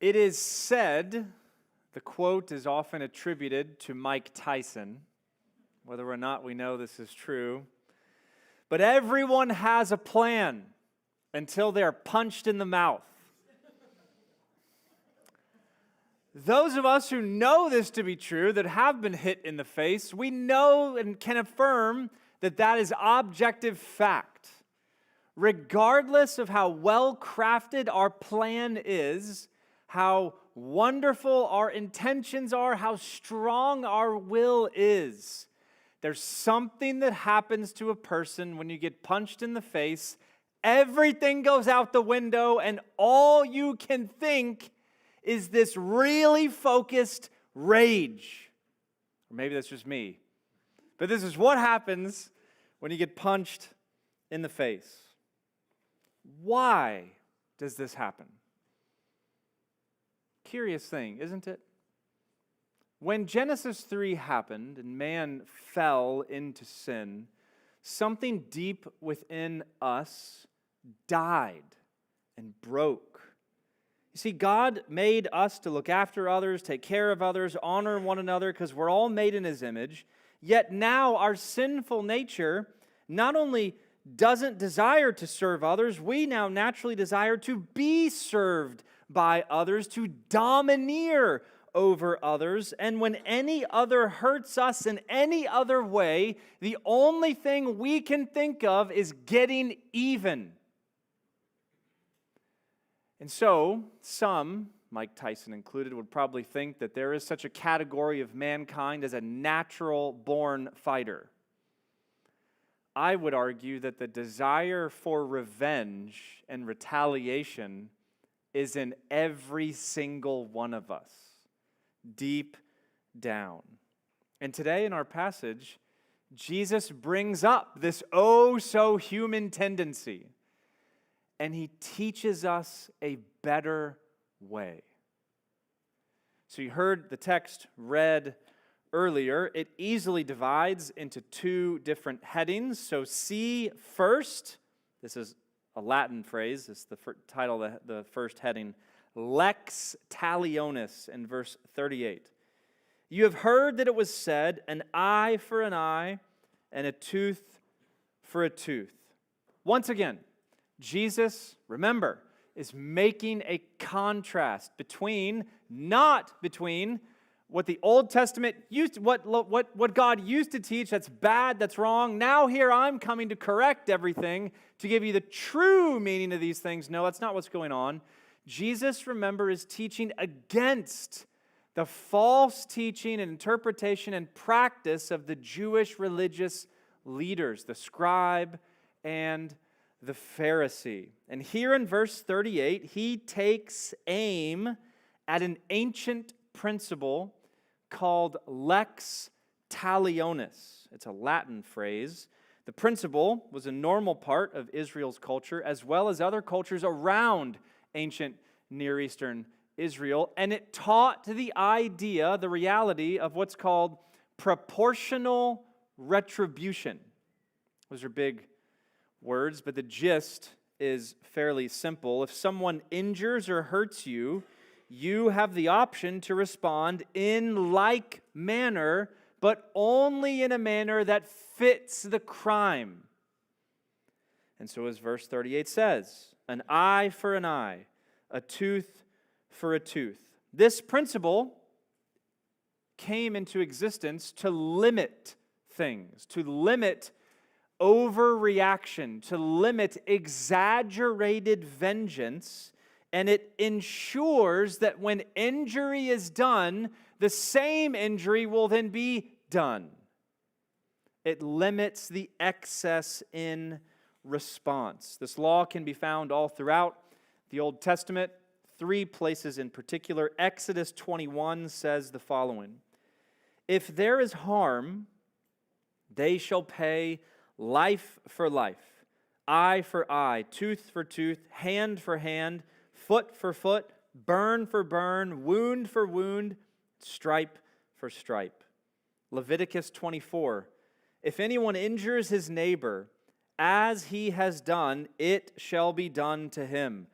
It is said, the quote is often attributed to Mike Tyson, whether or not we know this is true, but everyone has a plan until they're punched in the mouth. Those of us who know this to be true, that have been hit in the face, we know and can affirm that that is objective fact. Regardless of how well crafted our plan is, how wonderful our intentions are, how strong our will is, there's something that happens to a person when you get punched in the face. Everything goes out the window, and all you can think is this really focused rage. Or maybe that's just me. But this is what happens when you get punched in the face. Why does this happen? Curious thing, isn't it? When Genesis 3 happened and man fell into sin, something deep within us died and broke. You see, God made us to look after others, take care of others, honor one another, because we're all made in His image. Yet now our sinful nature not only doesn't desire to serve others, we now naturally desire to be served by others, to domineer over others. And when any other hurts us in any other way, the only thing we can think of is getting even. And so, some, Mike Tyson included, would probably think that there is such a category of mankind as a natural-born fighter. I would argue that the desire for revenge and retaliation is in every single one of us, deep down. And today in our passage, Jesus brings up this oh-so-human tendency, and He teaches us a better way. So you heard the text read earlier. It easily divides into two different headings. So see first, this is a Latin phrase, it's the title of the first heading, Lex Talionis in verse 38. You have heard that it was said, an eye for an eye and a tooth for a tooth. Once again, Jesus, remember, is making a contrast not between what the Old Testament used, what God used to teach, that's bad, that's wrong. Now here I'm coming to correct everything, to give you the true meaning of these things. No, that's not what's going on. Jesus, remember, is teaching against the false teaching and interpretation and practice of the Jewish religious leaders, the scribe and the Pharisee. And here in verse 38, he takes aim at an ancient principle called lex talionis. It's a Latin phrase. The principle was a normal part of Israel's culture as well as other cultures around ancient Near Eastern Israel, and it taught the idea, the reality of what's called proportional retribution. Those are big words, but the gist is fairly simple. If someone injures or hurts you, you have the option to respond in like manner, but only in a manner that fits the crime. And so as verse 38 says, an eye for an eye, a tooth for a tooth. This principle came into existence to limit things, to limit overreaction, to limit exaggerated vengeance, and it ensures that when injury is done, the same injury will then be done. It limits the excess in response. This law can be found all throughout the Old Testament, 3 places in particular. Exodus 21 says the following: if there is harm, they shall pay life for life, eye for eye, tooth for tooth, hand for hand, foot for foot, burn for burn, wound for wound, stripe for stripe. Leviticus 24, if anyone injures his neighbor, as he has done, it shall be done to him.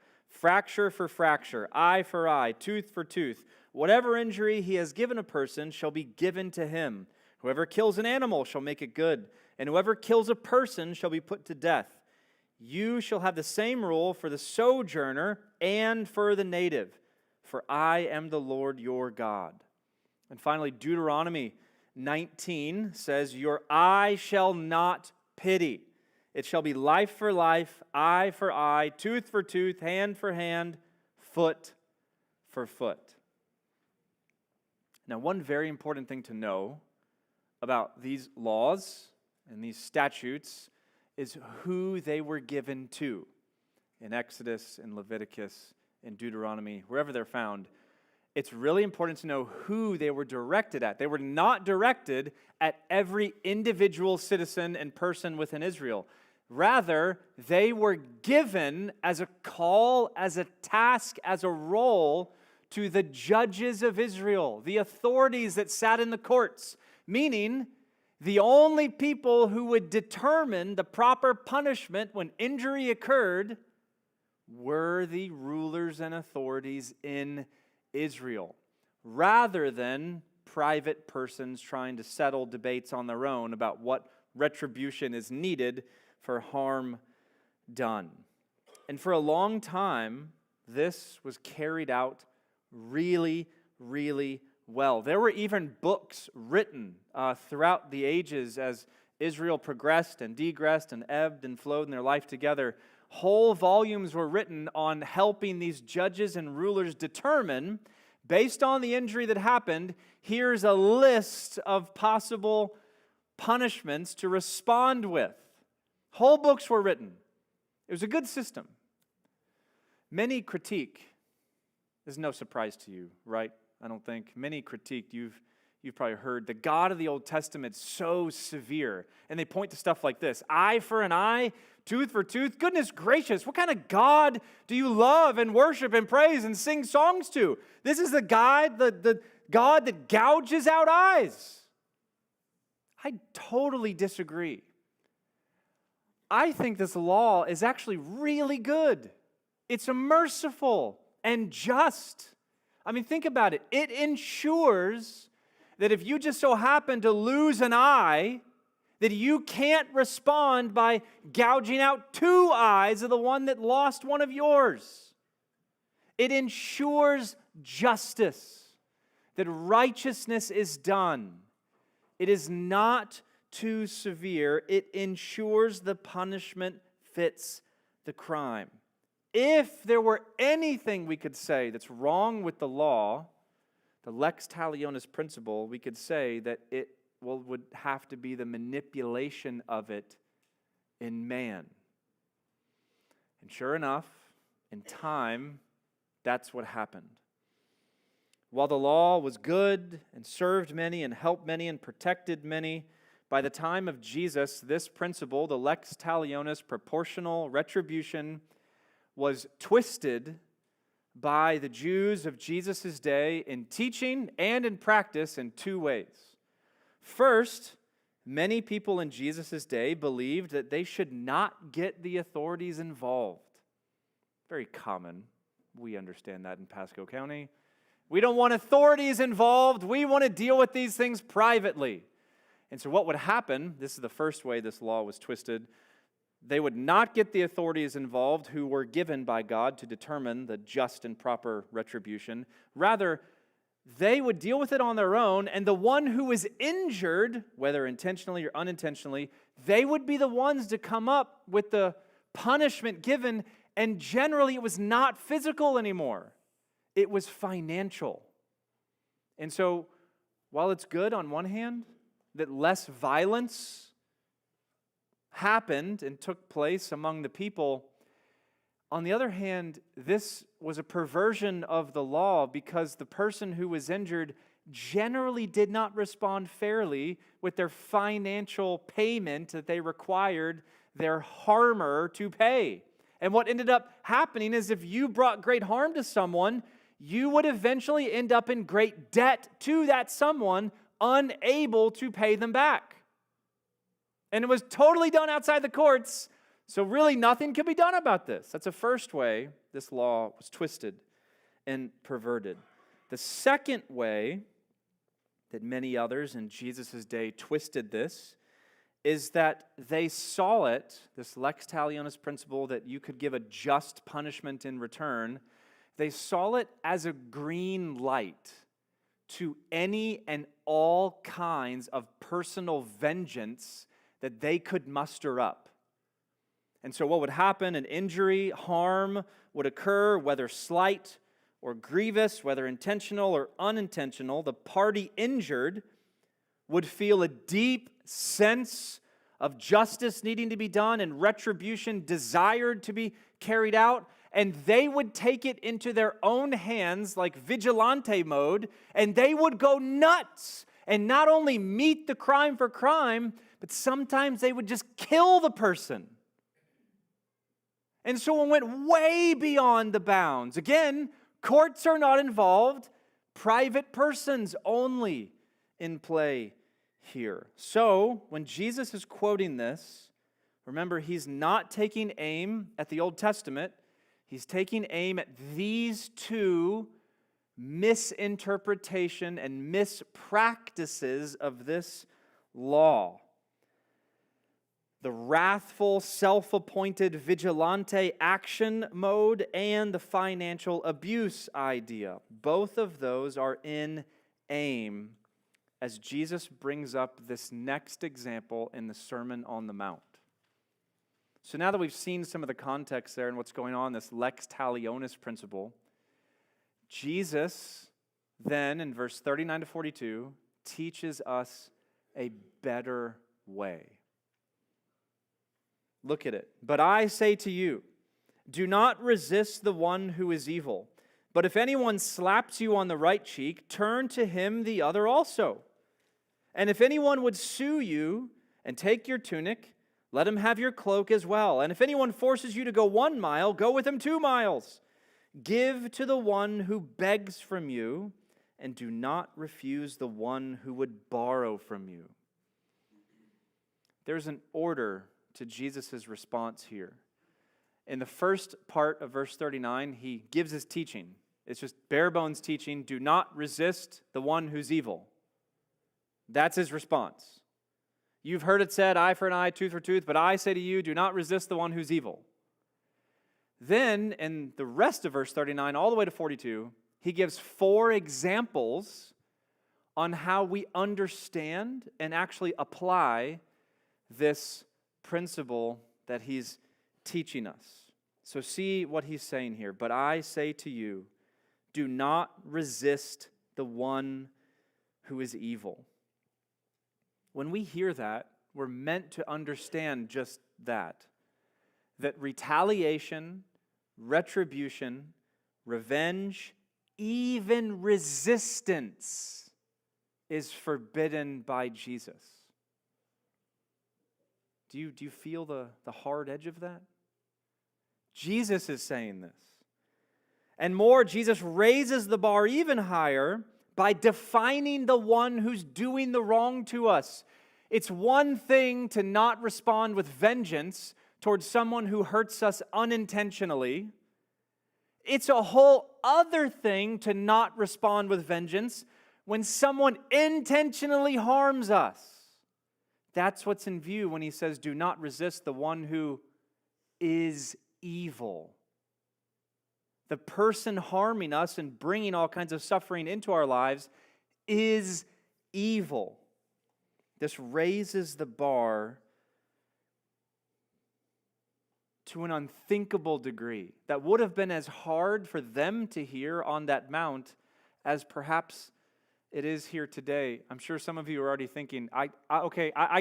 fracture for fracture, eye for eye, tooth for tooth. Whatever injury he has given a person shall be given to him. Whoever kills an animal shall make it good, and whoever kills a person shall be put to death. You shall have the same rule for the sojourner and for the native, for I am the Lord your God. And finally, Deuteronomy 19 says, your eye shall not pity. It shall be life for life, eye for eye, tooth for tooth, hand for hand, foot for foot. Now, one very important thing to know about these laws and these statutes is who they were given to. In Exodus, in Leviticus, in Deuteronomy, wherever they're found, it's really important to know who they were directed at. They were not directed at every individual citizen and person within Israel. Rather, they were given as a call, as a task, as a role to the judges of Israel, the authorities that sat in the courts, meaning the only people who would determine the proper punishment when injury occurred were the rulers and authorities in Israel, rather than private persons trying to settle debates on their own about what retribution is needed for harm done. And for a long time, this was carried out really, really well. There were even books written throughout the ages as Israel progressed and degressed and ebbed and flowed in their life together. Whole volumes were written on helping these judges and rulers determine, based on the injury that happened, here's a list of possible punishments to respond with. Whole books were written. It was a good system. Many critique. This is no surprise to you, right? I don't think. Many critiqued. You've probably heard the God of the Old Testament so severe. And they point to stuff like this. Eye for an eye, tooth for tooth. Goodness gracious, what kind of God do you love and worship and praise and sing songs to? This is the God that gouges out eyes. I totally disagree. I think this law is actually really good. It's merciful and just. I mean, think about it. It ensures that if you just so happen to lose an eye, that you can't respond by gouging out two eyes of the one that lost one of yours. It ensures justice, that righteousness is done. It is not too severe. It ensures the punishment fits the crime. If there were anything we could say that's wrong with the law, the lex talionis principle, we could say that it would have to be the manipulation of it in man. And sure enough, in time, that's what happened. While the law was good and served many and helped many and protected many, by the time of Jesus, this principle, the lex talionis, proportional retribution, was twisted by the Jews of Jesus' day in teaching and in practice in two ways. First, many people in Jesus' day believed that they should not get the authorities involved. Very common. We understand that in Pasco County. We don't want authorities involved. We want to deal with these things privately. And so what would happen, this is the first way this law was twisted, they would not get the authorities involved who were given by God to determine the just and proper retribution. Rather, they would deal with it on their own, and the one who was injured, whether intentionally or unintentionally, they would be the ones to come up with the punishment given, and generally it was not physical anymore. It was financial. And so, while it's good on one hand that less violence happened and took place among the people, on the other hand, this was a perversion of the law because the person who was injured generally did not respond fairly with their financial payment that they required their harmer to pay. And what ended up happening is if you brought great harm to someone, you would eventually end up in great debt to that someone, unable to pay them back. And it was totally done outside the courts, so really nothing could be done about this. That's the first way this law was twisted and perverted. The second way that many others in Jesus' day twisted this is that they saw it, this lex talionis principle that you could give a just punishment in return, they saw it as a green light to any and all kinds of personal vengeance that they could muster up. And so what would happen? An injury, harm would occur, whether slight or grievous, whether intentional or unintentional. The party injured would feel a deep sense of justice needing to be done and retribution desired to be carried out, and they would take it into their own hands like vigilante mode, and they would go nuts and not only meet the crime for crime, but sometimes they would just kill the person. And so it went way beyond the bounds. Again, courts are not involved, private persons only in play here. So, when Jesus is quoting this, remember, he's not taking aim at the Old Testament. He's taking aim at these two misinterpretation and mispractices of this law. The wrathful, self-appointed vigilante action mode and the financial abuse idea. Both of those are in aim as Jesus brings up this next example in the Sermon on the Mount. So now that we've seen some of the context there and what's going on, this lex talionis principle, Jesus then, in verse 39 to 42, teaches us a better way. Look at it. But I say to you, do not resist the one who is evil. But if anyone slaps you on the right cheek, turn to him the other also. And if anyone would sue you and take your tunic, let him have your cloak as well. And if anyone forces you to go 1 mile, go with him 2 miles. Give to the one who begs from you, and do not refuse the one who would borrow from you. There's an order to Jesus' response here. In the first part of verse 39, he gives his teaching. It's just bare bones teaching. Do not resist the one who's evil. That's his response. You've heard it said, eye for an eye, tooth for tooth, but I say to you, do not resist the one who's evil. Then, in the rest of verse 39, all the way to 42, he gives 4 examples on how we understand and actually apply this principle that he's teaching us. So see what he's saying here. But I say to you, do not resist the one who is evil. When we hear that, we're meant to understand just that retaliation, retribution, revenge, even resistance is forbidden by Jesus. Do you feel the hard edge of that? Jesus is saying this. And more, Jesus raises the bar even higher by defining the one who's doing the wrong to us. It's one thing to not respond with vengeance towards someone who hurts us unintentionally. It's a whole other thing to not respond with vengeance when someone intentionally harms us. That's what's in view when he says, do not resist the one who is evil. The person harming us and bringing all kinds of suffering into our lives is evil. This raises the bar to an unthinkable degree that would have been as hard for them to hear on that mount as perhaps it is here today. I'm sure some of you are already thinking, I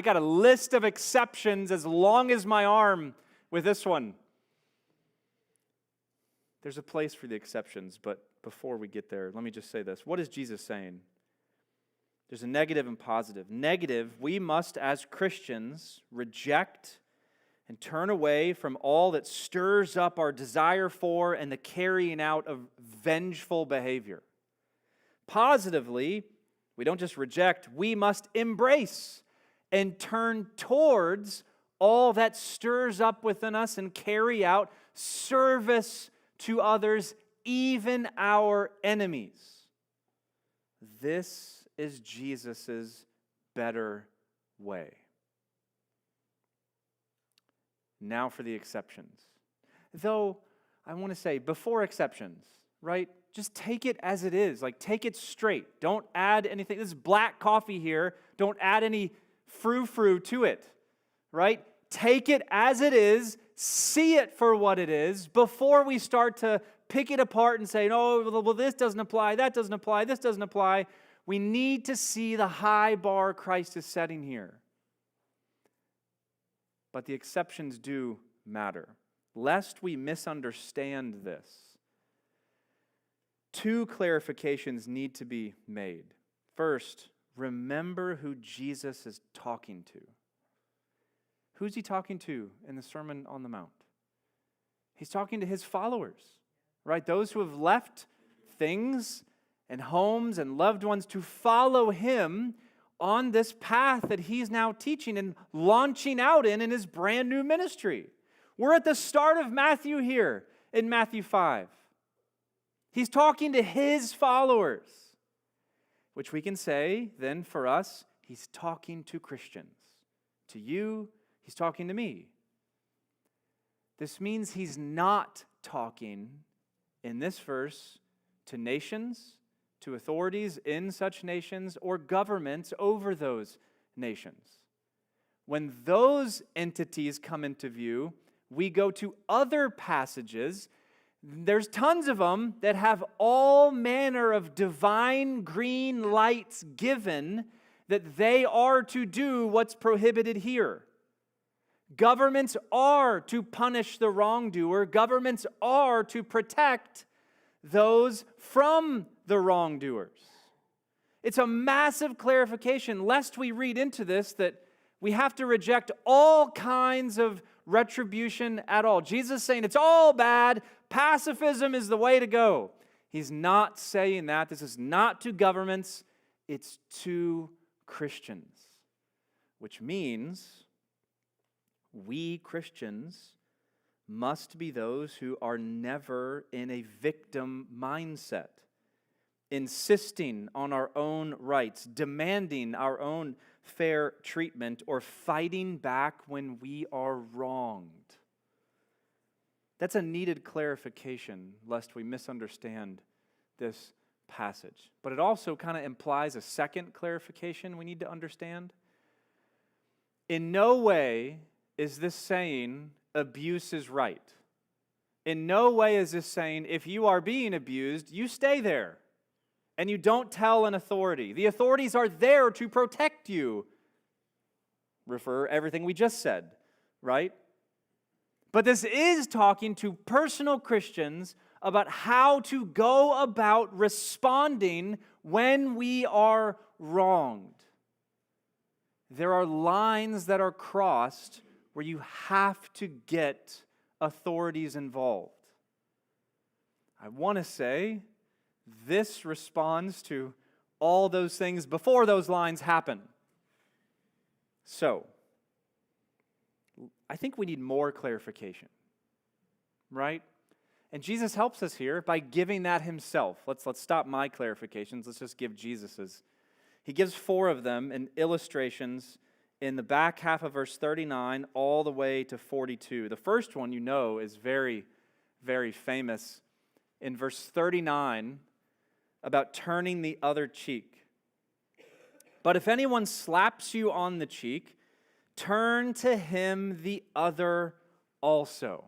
got a list of exceptions as long as my arm with this one. There's a place for the exceptions, but before we get there, let me just say this. What is Jesus saying? There's a negative and positive. Negative, we must as Christians reject and turn away from all that stirs up our desire for and the carrying out of vengeful behavior. Positively, we don't just reject, we must embrace and turn towards all that stirs up within us and carry out service to others, even our enemies. This is Jesus' better way. Now for the exceptions. Though, I want to say, before exceptions, right? Just take it as it is. Like, take it straight. Don't add anything. This is black coffee here. Don't add any frou-frou to it, right? Take it as it is. See it for what it is before we start to pick it apart and say, oh, well, this doesn't apply, that doesn't apply, this doesn't apply. We need to see the high bar Christ is setting here. But the exceptions do matter. Lest we misunderstand this, two clarifications need to be made. First, remember who Jesus is talking to. Who's he talking to in the Sermon on the Mount? He's talking to his followers, right? Those who have left things and homes and loved ones to follow him on this path that he's now teaching and launching out in his brand new ministry. We're at the start of Matthew here in Matthew 5. He's talking to his followers, which we can say then for us, he's talking to Christians. To you, he's talking to me. This means he's not talking in this verse to nations, to authorities in such nations, or governments over those nations. When those entities come into view, we go to other passages. There's tons of them that have all manner of divine green lights given that they are to do what's prohibited here. Governments are to punish the wrongdoer. Governments are to protect those from the wrongdoers. It's a massive clarification, lest we read into this that we have to reject all kinds of retribution at all. Jesus is saying it's all bad. Pacifism is the way to go. He's not saying that. This is not to governments. It's to Christians. Which means we Christians must be those who are never in a victim mindset, insisting on our own rights, demanding our own fair treatment, or fighting back when we are wronged. That's a needed clarification, lest we misunderstand this passage. But it also kind of implies a second clarification we need to understand. In no way is this saying abuse is right. In no way is this saying if you are being abused, you stay there and you don't tell an authority. The authorities are there to protect you. Refer everything we just said, right? But this is talking to personal Christians about how to go about responding when we are wronged. There are lines that are crossed where you have to get authorities involved. I want to say this responds to all those things before those lines happen. So, I think we need more clarification, right? And Jesus helps us here by giving that himself. Let's stop my clarifications. Let's just give Jesus's. He gives 4 of them in illustrations in the back half of verse 39 all the way to 42. The first one, you know, is very, very famous. In verse 39, about turning the other cheek. But if anyone slaps you on the cheek, turn to him the other also.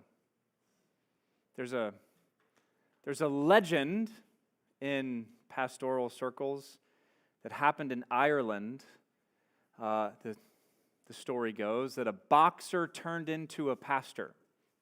There's a legend in pastoral circles that happened in Ireland. The story goes that a boxer turned into a pastor.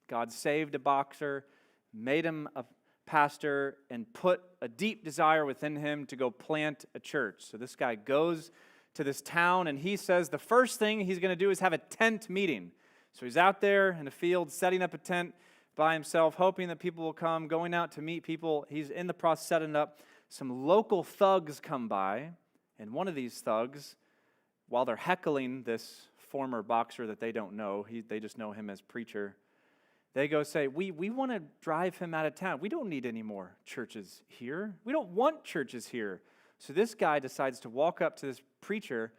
God saved a boxer, made him a pastor, and put a deep desire within him to go plant a church. So this guy goes to this town, and he says the first thing he's going to do is have a tent meeting. So he's out there in a field setting up a tent by himself, hoping that people will come, going out to meet people. He's in the process setting up. Some local thugs come by, and one of these thugs, while they're heckling this former boxer that they don't know, they just know him as preacher, They go say, we want to drive him out of town. We don't need any more churches here. We don't want churches here. So this guy decides to walk up to this preacher,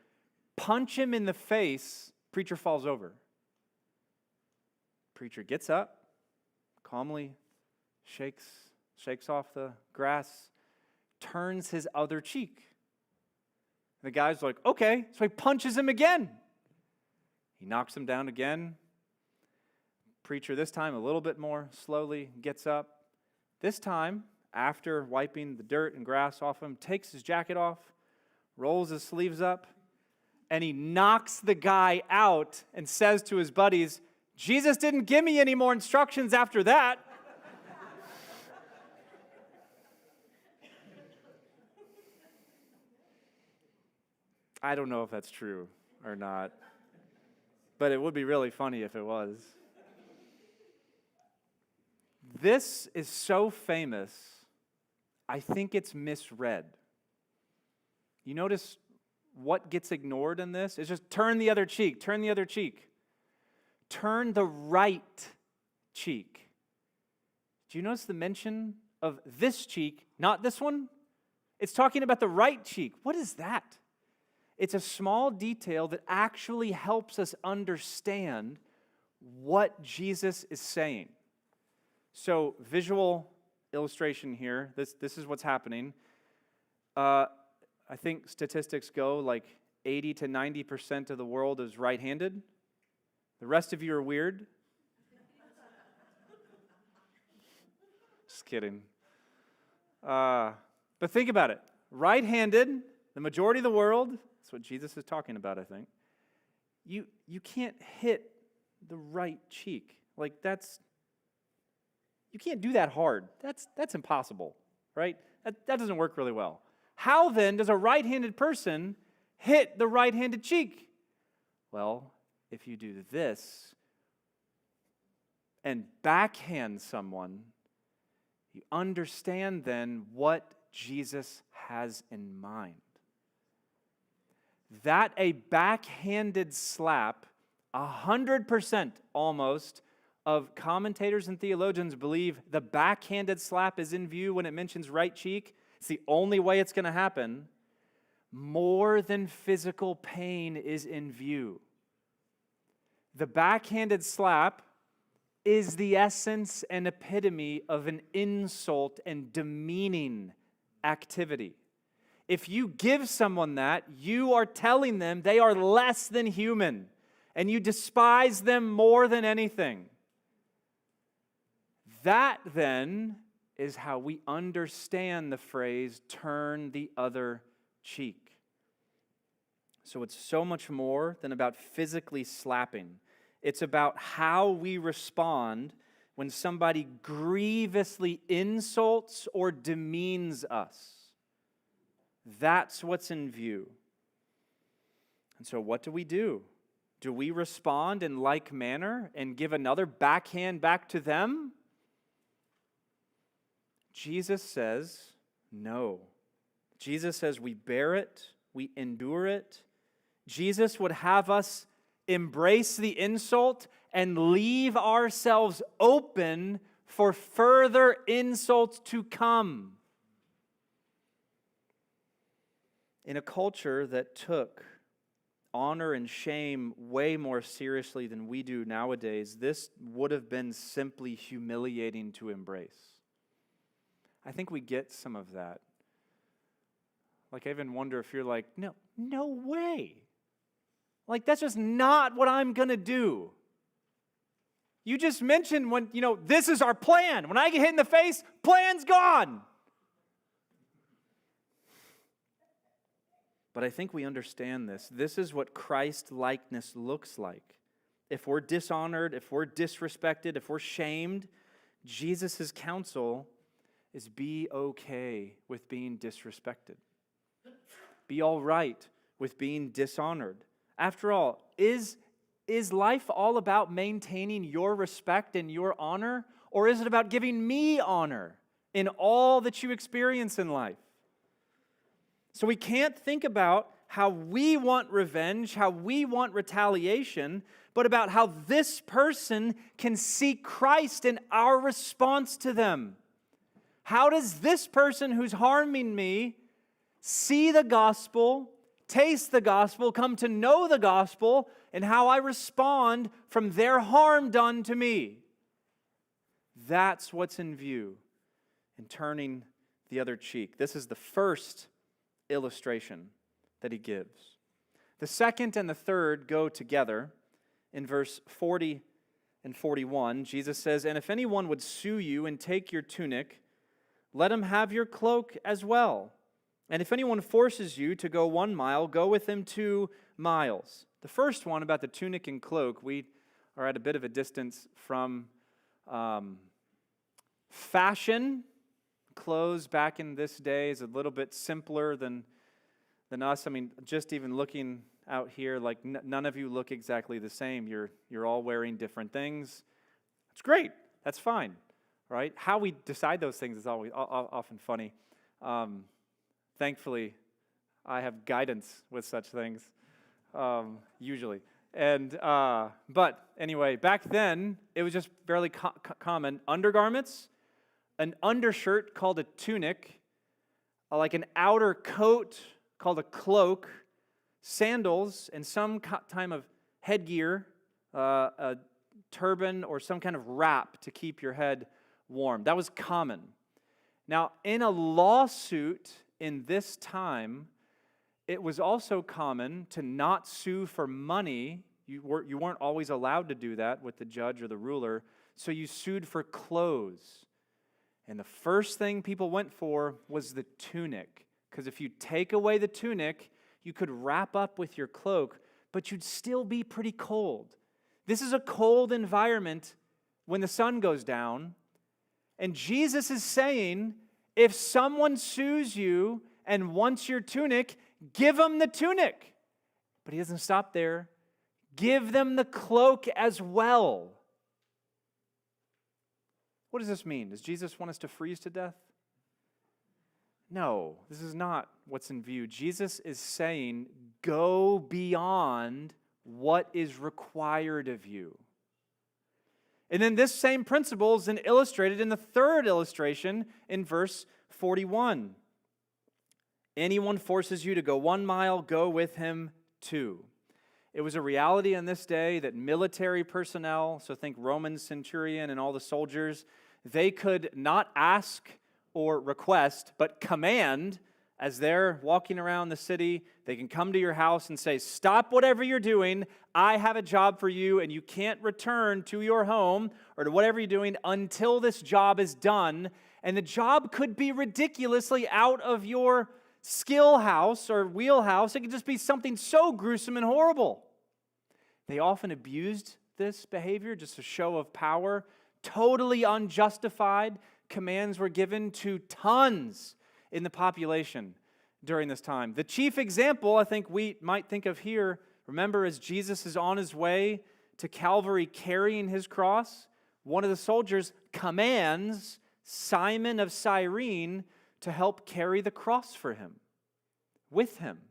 punch him in the face. Preacher falls over. Preacher gets up, calmly shakes off the grass, turns his other cheek. The guy's like, okay. So he punches him again. He knocks him down again. Preacher, this time a little bit more slowly, gets up. This time, after wiping the dirt and grass off him, takes his jacket off, rolls his sleeves up, and he knocks the guy out and says to his buddies, Jesus didn't give me any more instructions after that. I don't know if that's true or not, but it would be really funny if it was. This is so famous, I think it's misread. You notice what gets ignored in this? It's just turn the other cheek, turn the other cheek. Turn the right cheek. Do you notice the mention of this cheek, not this one? It's talking about the right cheek. What is that? It's a small detail that actually helps us understand what Jesus is saying. So, visual illustration here. This is what's happening. I think statistics go like 80 to 90% of the world is right-handed. The rest of you are weird. Just kidding. But think about it. Right-handed, the majority of the world, that's what Jesus is talking about, I think. You can't hit the right cheek. Like you can't do that hard. That's impossible, right? That doesn't work really well. How then does a right-handed person hit the right-handed cheek? Well, if you do this and backhand someone, you understand then what Jesus has in mind. That a backhanded slap, 100% almost, of commentators and theologians believe the backhanded slap is in view when it mentions right cheek. It's the only way it's going to happen. More than physical pain is in view. The backhanded slap is the essence and epitome of an insult and demeaning activity. If you give someone that, you are telling them they are less than human, and you despise them more than anything. That, then, is how we understand the phrase, turn the other cheek. So it's so much more than about physically slapping. It's about how we respond when somebody grievously insults or demeans us. That's what's in view. And so what do? Do we respond in like manner and give another backhand back to them? Jesus says, no. Jesus says we bear it, we endure it. Jesus would have us embrace the insult and leave ourselves open for further insults to come. In a culture that took honor and shame way more seriously than we do nowadays, this would have been simply humiliating to embrace. I think we get some of that. Like, I even wonder if you're like, no way. Like, that's just not what I'm going to do. You just mentioned when, this is our plan. When I get hit in the face, plan's gone. But I think we understand this. This is what Christ-likeness looks like. If we're dishonored, if we're disrespected, if we're shamed, Jesus' counsel is be okay with being disrespected. Be all right with being dishonored. After all, is life all about maintaining your respect and your honor, or is it about giving me honor in all that you experience in life? So we can't think about how we want revenge, how we want retaliation, but about how this person can see Christ in our response to them. How does this person who's harming me see the gospel, taste the gospel, come to know the gospel, and how I respond from their harm done to me? That's what's in view in turning the other cheek. This is the first illustration that he gives. The second and the third go together. In verse 40 and 41, Jesus says, "And if anyone would sue you and take your tunic, let him have your cloak as well. And if anyone forces you to go 1 mile, go with him 2 miles." The first one about the tunic and cloak, we are at a bit of a distance from fashion. Clothes back in this day is a little bit simpler than us. I mean, just even looking out here, like none of you look exactly the same. You're all wearing different things. It's great. That's fine, right? How we decide those things is always often funny. Thankfully, I have guidance with such things, usually. But anyway, back then, it was just fairly common. Undergarments, an undershirt called a tunic, like an outer coat called a cloak, sandals, and some kind of headgear, a turban or some kind of wrap to keep your head warm. That was common. Now, in a lawsuit in this time, it was also common to not sue for money. You weren't always allowed to do that with the judge or the ruler, so you sued for clothes. And the first thing people went for was the tunic, because if you take away the tunic, you could wrap up with your cloak, but you'd still be pretty cold. This is a cold environment when the sun goes down, and Jesus is saying, if someone sues you and wants your tunic, give them the tunic. But he doesn't stop there. Give them the cloak as well. What does this mean? Does Jesus want us to freeze to death? No, this is not what's in view. Jesus is saying, go beyond what is required of you. And then this same principle is then illustrated in the third illustration in verse 41. Anyone forces you to go 1 mile, go with him 2. It was a reality in this day that military personnel, so think Roman centurion and all the soldiers, they could not ask or request, but command. As they're walking around the city, they can come to your house and say, stop whatever you're doing, I have a job for you, and you can't return to your home or to whatever you're doing until this job is done. And the job could be ridiculously out of your skill house or wheelhouse. It could just be something so gruesome and horrible. They often abused this behavior, just a show of power, totally unjustified. Commands were given to tons in the population during this time. The chief example I think we might think of here, remember as Jesus is on his way to Calvary carrying his cross, one of the soldiers commands Simon of Cyrene to help carry the cross for him, with him.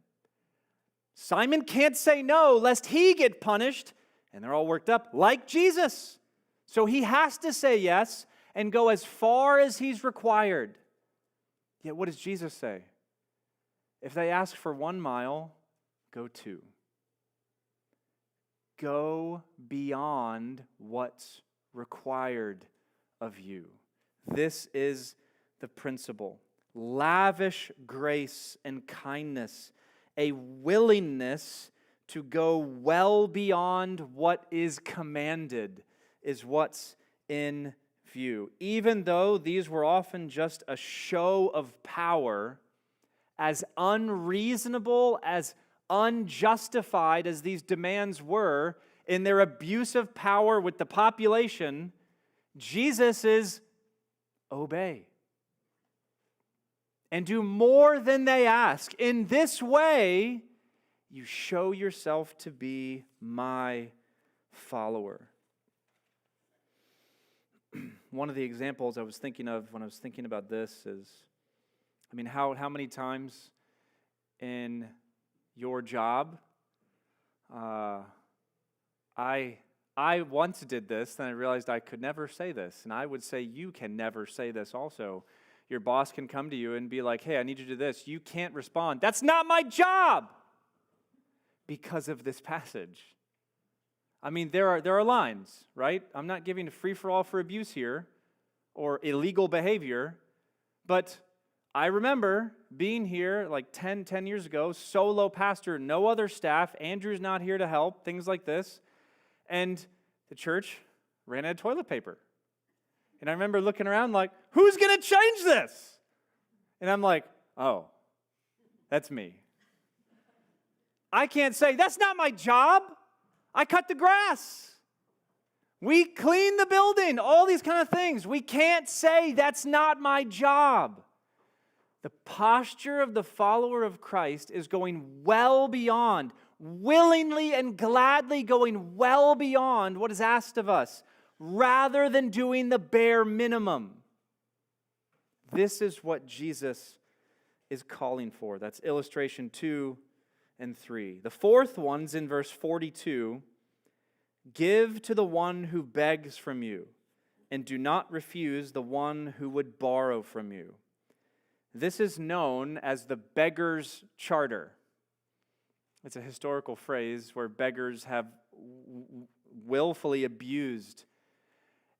Simon can't say no lest he get punished, and they're all worked up like Jesus. So he has to say yes and go as far as he's required. Yet what does Jesus say? If they ask for 1 mile, go 2. Go beyond what's required of you. This is the principle. Lavish grace and kindness, a willingness to go well beyond what is commanded, is what's in view. Even though these were often just a show of power, as unreasonable, as unjustified as these demands were in their abuse of power with the population, Jesus is obey and do more than they ask. In this way, you show yourself to be my follower. One of the examples I was thinking of when I was thinking about this is, how many times in your job. I once did this, then I realized I could never say this, and I would say you can never say this also. Your boss can come to you and be like, hey, I need you to do this. You can't respond. That's not my job! Because of this passage. I mean, there are lines, right? I'm not giving a free-for-all for abuse here or illegal behavior, but I remember being here like 10 years ago, solo pastor, no other staff, Andrew's not here to help, things like this, and the church ran out of toilet paper. And I remember looking around like, who's going to change this? And I'm like, oh, that's me. I can't say, that's not my job. I cut the grass. We clean the building, all these kind of things. We can't say, that's not my job. The posture of the follower of Christ is going well beyond, willingly and gladly going well beyond what is asked of us, rather than doing the bare minimum. This is what Jesus is calling for. That's illustration 2 and 3. The fourth one's in verse 42. Give to the one who begs from you, and do not refuse the one who would borrow from you. This is known as the beggar's charter. It's a historical phrase where beggars have willfully abused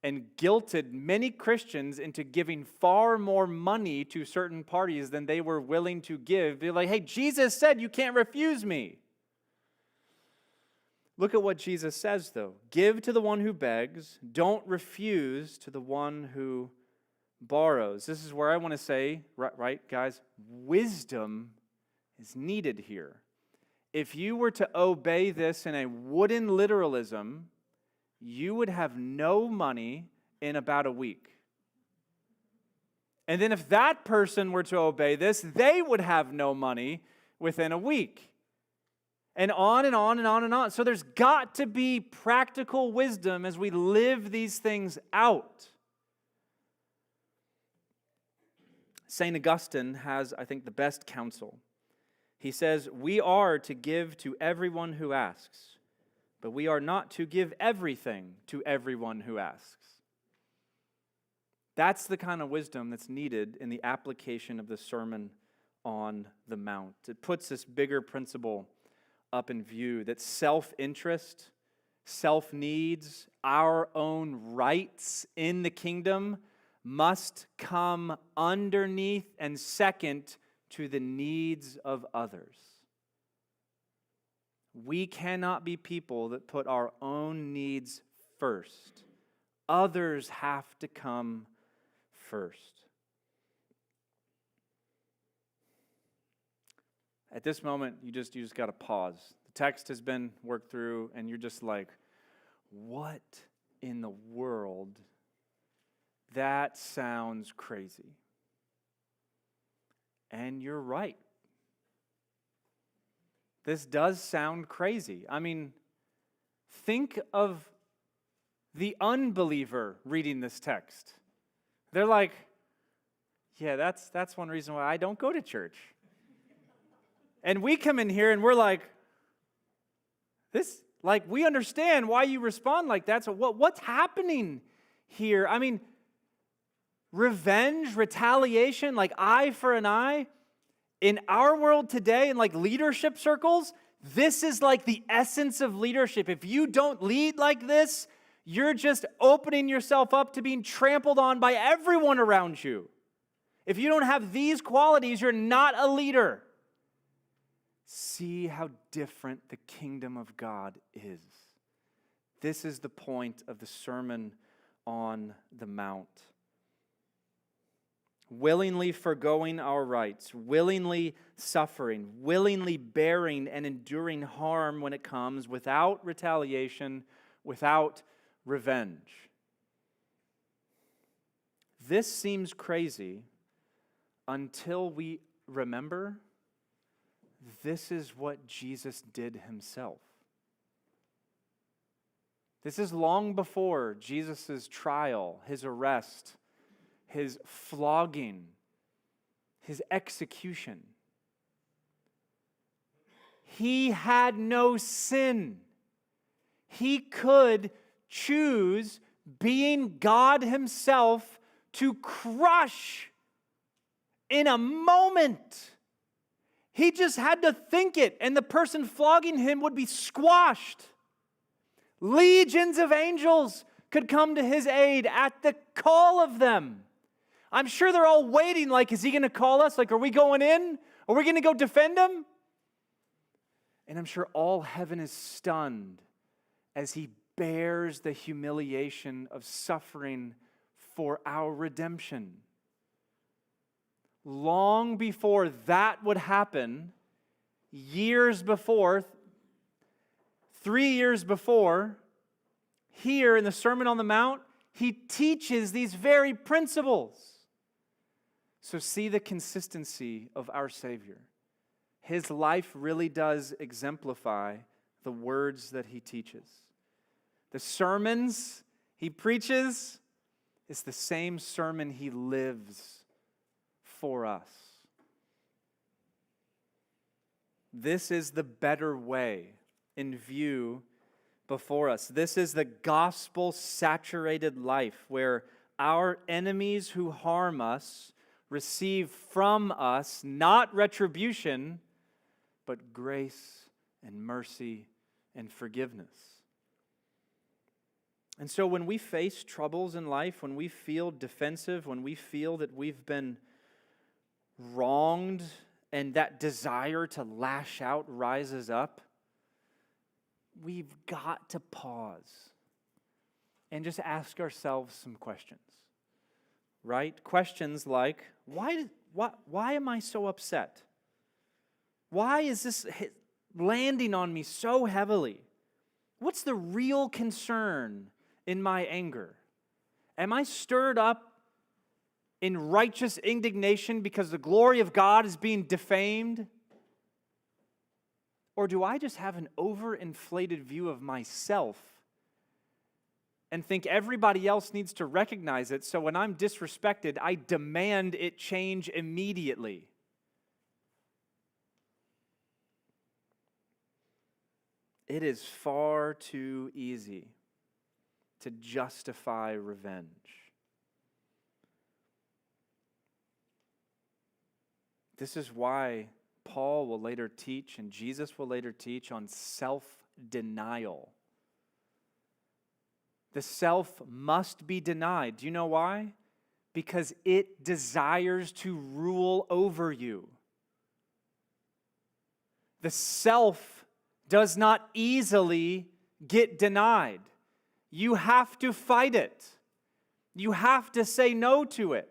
and guilted many Christians into giving far more money to certain parties than they were willing to give. They're like, hey, Jesus said you can't refuse me. Look at what Jesus says, though. Give to the one who begs. Don't refuse to the one who borrows. This is where I want to say, right, guys, wisdom is needed here. If you were to obey this in a wooden literalism, you would have no money in about a week. And then if that person were to obey this, they would have no money within a week. And on and on and on and on. So there's got to be practical wisdom as we live these things out. St. Augustine has, I think, the best counsel. He says, we are to give to everyone who asks, but we are not to give everything to everyone who asks. That's the kind of wisdom that's needed in the application of the Sermon on the Mount. It puts this bigger principle up in view that self-interest, self-needs, our own rights in the kingdom must come underneath and second to the needs of others. We cannot be people that put our own needs first. Others have to come first. At this moment, you just got to pause. The text has been worked through, and you're just like, what in the world? That sounds crazy. And you're right. This does sound crazy. I mean, think of the unbeliever reading this text. They're like, yeah, that's one reason why I don't go to church. And we come in here and we're like, we understand why you respond like that. So what's happening here? I mean, revenge, retaliation, like eye for an eye. In our world today, in like leadership circles, this is like the essence of leadership. If you don't lead like this, you're just opening yourself up to being trampled on by everyone around you. If you don't have these qualities, you're not a leader. See how different the kingdom of God is. This is the point of the Sermon on the Mount. Willingly forgoing our rights, willingly suffering, willingly bearing and enduring harm when it comes without retaliation, without revenge. This seems crazy until we remember this is what Jesus did himself. This is long before Jesus' trial, his arrest, his flogging, his execution. He had no sin. He could choose, being God himself, to crush in a moment. He just had to think it, and the person flogging him would be squashed. Legions of angels could come to his aid at the call of them. I'm sure they're all waiting, like, is he going to call us? Like, are we going in? Are we going to go defend him? And I'm sure all heaven is stunned as he bears the humiliation of suffering for our redemption. Long before that would happen, years before, 3 years before, here in the Sermon on the Mount, he teaches these very principles. So see the consistency of our Savior. His life really does exemplify the words that he teaches. The sermons he preaches is the same sermon he lives for us. This is the better way in view before us. This is the gospel-saturated life where our enemies who harm us receive from us not retribution, but grace and mercy and forgiveness. And so when we face troubles in life, when we feel defensive, when we feel that we've been wronged and that desire to lash out rises up, we've got to pause and just ask ourselves some questions, right? Questions like, why am I so upset? Why is this landing on me so heavily? What's the real concern in my anger? Am I stirred up in righteous indignation because the glory of God is being defamed? Or do I just have an overinflated view of myself and think everybody else needs to recognize it, so when I'm disrespected, I demand it change immediately? It is far too easy to justify revenge. This is why Paul will later teach, and Jesus will later teach, on self-denial. The self must be denied. Do you know why? Because it desires to rule over you. The self does not easily get denied. You have to fight it. You have to say no to it.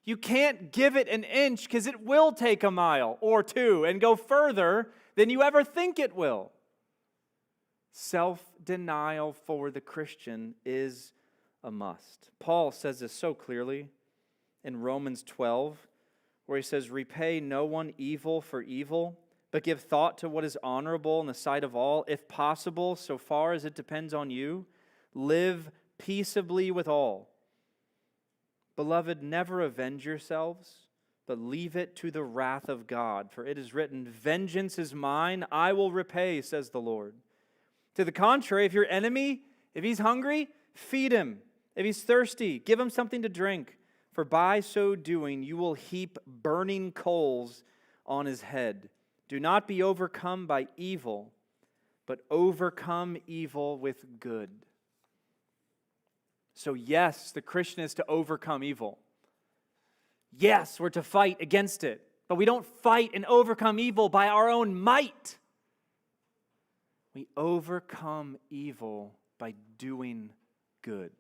You can't give it an inch because it will take a mile or two and go further than you ever think it will. Self-denial for the Christian is a must. Paul says this so clearly in Romans 12, where he says, "Repay no one evil for evil, but give thought to what is honorable in the sight of all. If possible, so far as it depends on you, live peaceably with all. Beloved, never avenge yourselves, but leave it to the wrath of God. For it is written, 'Vengeance is mine, I will repay,' says the Lord. To the contrary, if your enemy, if he's hungry, feed him. If he's thirsty, give him something to drink. For by so doing, you will heap burning coals on his head. Do not be overcome by evil, but overcome evil with good." So yes, the Christian is to overcome evil. Yes, we're to fight against it. But we don't fight and overcome evil by our own might. We overcome evil by doing good.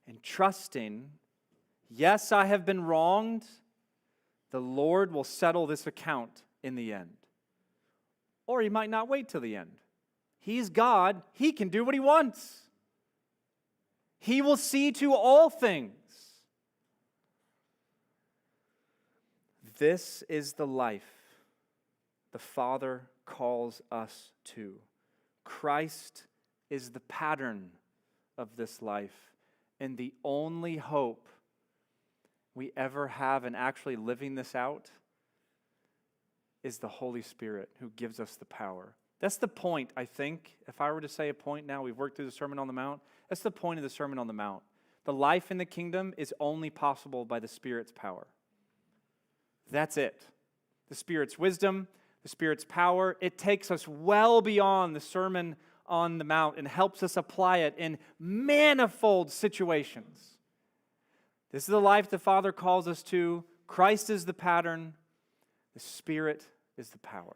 And trusting, yes, I have been wronged. The Lord will settle this account in the end. Or he might not wait till the end. He's God. He can do what he wants. He will see to all things. This is the life the Father calls us to. Christ is the pattern of this life, and the only hope we ever have in actually living this out is the Holy Spirit who gives us the power. That's the point, I think. If I were to say a point now, we've worked through the Sermon on the Mount. That's the point of the Sermon on the Mount. The life in the kingdom is only possible by the Spirit's power. That's it. The Spirit's wisdom, the Spirit's power, it takes us well beyond the Sermon on the Mount and helps us apply it in manifold situations. This is the life the Father calls us to. Christ is the pattern. The Spirit is the power.